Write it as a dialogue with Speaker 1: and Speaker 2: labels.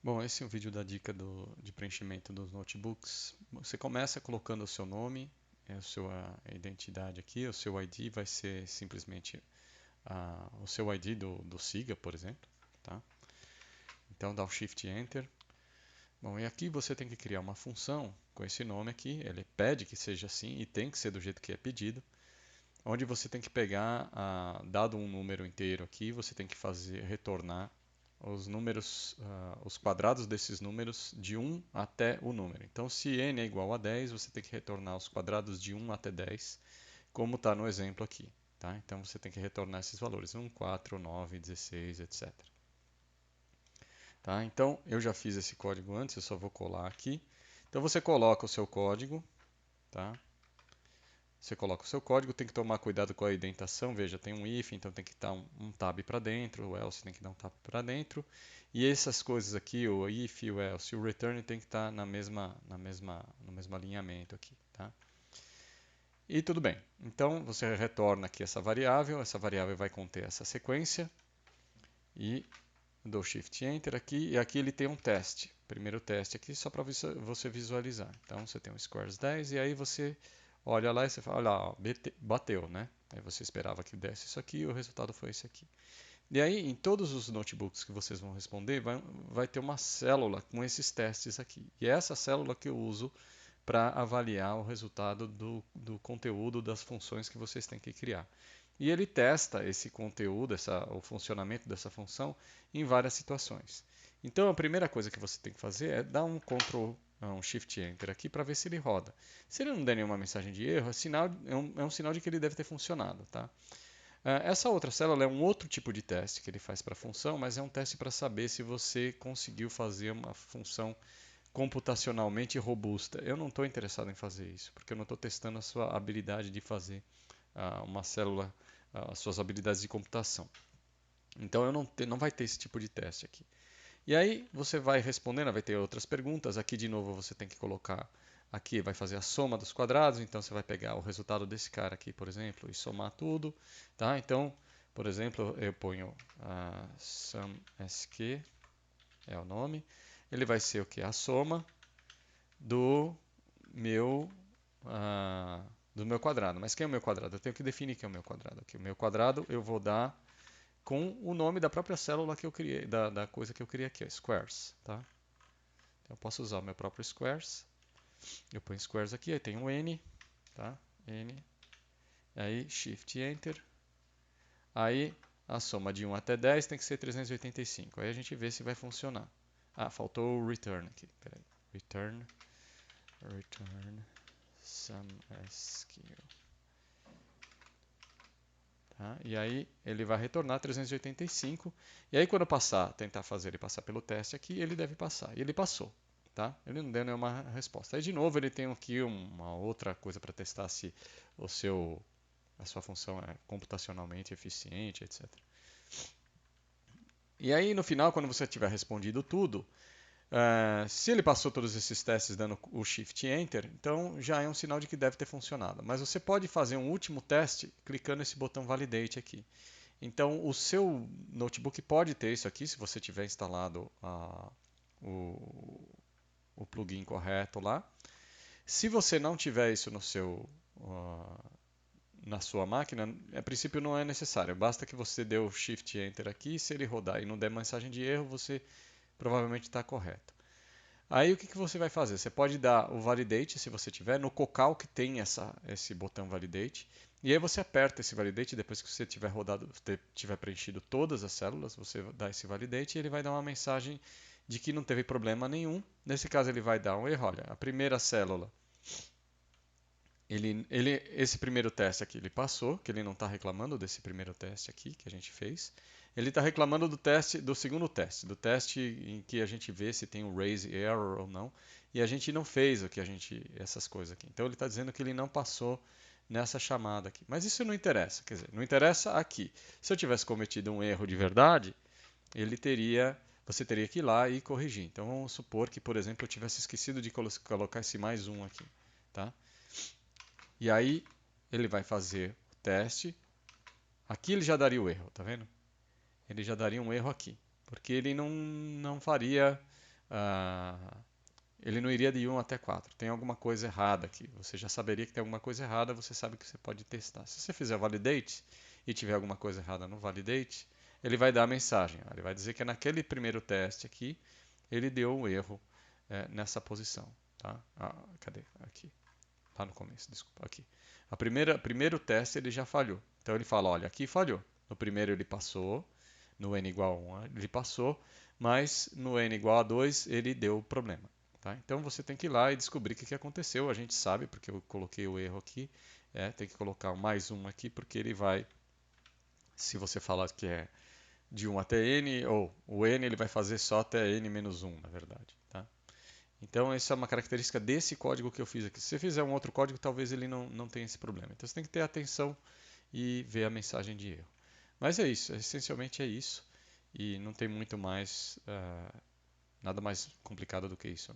Speaker 1: Bom, esse é o vídeo da dica de preenchimento dos notebooks. Você começa colocando o seu nome, a sua identidade aqui, o seu ID vai ser simplesmente o seu ID do Siga, por exemplo. Tá? Então dá o Shift Enter. Bom, e aqui você tem que criar uma função com esse nome aqui. Ele pede que seja assim e tem que ser do jeito que é pedido. Onde você tem que pegar, dado um número inteiro aqui, você tem que retornar os números, os quadrados desses números de 1 até o número. Então, se n é igual a 10, você tem que retornar os quadrados de 1 até 10, como está no exemplo aqui. Tá? Então, você tem que retornar esses valores, 1, 4, 9, 16, etc. Tá? Então, eu já fiz esse código antes, eu só vou colar aqui. Então, você coloca o seu código, tá? Você coloca o seu código, tem que tomar cuidado com a indentação. Veja, tem um if, então tem que dar um tab para dentro, o else tem que dar um tab para dentro. E essas coisas aqui, o if, o else e o return tem que estar no mesmo alinhamento aqui, tá? E tudo bem. Então você retorna aqui essa variável vai conter essa sequência e dou Shift Enter aqui e aqui ele tem um teste. Primeiro teste aqui só para você visualizar. Então você tem um squares 10 e aí você olha lá e você fala, olha lá, ó, bateu, né? Aí você esperava que desse isso aqui e o resultado foi esse aqui. E aí, em todos os notebooks que vocês vão responder, vai ter uma célula com esses testes aqui. E é essa célula que eu uso para avaliar o resultado do conteúdo das funções que vocês têm que criar. E ele testa esse conteúdo, o funcionamento dessa função em várias situações. Então a primeira coisa que você tem que fazer é dar um Ctrl, um Shift Enter aqui para ver se ele roda. Se ele não der nenhuma mensagem de erro, é um sinal de que ele deve ter funcionado. Tá? Essa outra célula é um outro tipo de teste que ele faz para a função, mas é um teste para saber se você conseguiu fazer uma função computacionalmente robusta. Eu não estou interessado em fazer isso, porque eu não estou testando a sua habilidade de fazer uma célula, as suas habilidades de computação. Então eu não vai ter esse tipo de teste aqui. E aí você vai respondendo, vai ter outras perguntas. Aqui de novo você tem que colocar, aqui vai fazer a soma dos quadrados, então você vai pegar o resultado desse cara aqui, por exemplo, e somar tudo. Tá? Então, por exemplo, eu ponho SumSQ, é o nome. Ele vai ser o que? A soma do meu do meu quadrado. Mas quem é o meu quadrado? Eu tenho que definir quem é o meu quadrado aqui. O meu quadrado eu vou dar com o nome da própria célula que eu criei, da coisa que eu criei aqui, ó, squares, tá? Então eu posso usar o meu próprio squares. Eu ponho squares aqui, aí tem um n, tá? N, aí shift enter. Aí a soma de 1 até 10 tem que ser 385. Aí a gente vê se vai funcionar. Ah, faltou o return aqui. Peraí. Return SumSQ. Tá? E aí ele vai retornar 385. E aí quando eu tentar fazer ele passar pelo teste aqui, ele deve passar. E ele passou. Tá? Ele não deu nenhuma resposta. Aí de novo ele tem aqui uma outra coisa para testar se a sua função é computacionalmente eficiente, etc. E aí no final, quando você tiver respondido tudo, se ele passou todos esses testes dando o Shift Enter, então já é um sinal de que deve ter funcionado. Mas você pode fazer um último teste clicando nesse botão Validate aqui. Então, o seu notebook pode ter isso aqui, se você tiver instalado o, o plugin correto lá. Se você não tiver isso na sua máquina, a princípio não é necessário. Basta que você dê o Shift Enter aqui. Se ele rodar e não der mensagem de erro, você provavelmente está correto. Aí o que você vai fazer? Você pode dar o Validate, se você tiver, no Cocal que tem esse botão Validate. E aí você aperta esse Validate, depois que você tiver preenchido todas as células, você dá esse Validate e ele vai dar uma mensagem de que não teve problema nenhum. Nesse caso ele vai dar um erro. Olha, a primeira célula, esse primeiro teste aqui ele passou, que ele não está reclamando desse primeiro teste aqui que a gente fez. Ele está reclamando do segundo teste, do teste em que a gente vê se tem um raise error ou não. E a gente não fez essas coisas aqui. Então ele está dizendo que ele não passou nessa chamada aqui. Mas isso não interessa, quer dizer, não interessa aqui. Se eu tivesse cometido um erro de verdade, você teria que ir lá e corrigir. Então vamos supor que, por exemplo, eu tivesse esquecido de colocar esse mais um aqui, tá? E aí ele vai fazer o teste. Aqui ele já daria o erro, tá vendo? Ele já daria um erro aqui, porque ele não faria. ah, ele não iria de 1 até 4. Tem alguma coisa errada aqui. Você já saberia que tem alguma coisa errada, você sabe que você pode testar. Se você fizer validate e tiver alguma coisa errada no validate, ele vai dar a mensagem. Ele vai dizer que naquele primeiro teste aqui, ele deu um erro nessa posição. Tá? Cadê? Aqui. Lá no começo, desculpa. Aqui. Primeiro teste ele já falhou. Então ele fala, olha, aqui falhou. No primeiro ele passou, no n igual a 1 ele passou, mas no n igual a 2 ele deu problema. Tá? Então você tem que ir lá e descobrir o que aconteceu. A gente sabe, porque eu coloquei o erro aqui. Tem que colocar mais um aqui, porque ele vai, se você falar que é de 1 até n, ou o n ele vai fazer só até n menos 1, na verdade. Tá? Então, essa é uma característica desse código que eu fiz aqui. Se você fizer um outro código, talvez ele não tenha esse problema. Então, você tem que ter atenção e ver a mensagem de erro. Mas é isso, essencialmente é isso. E não tem muito mais, nada mais complicado do que isso.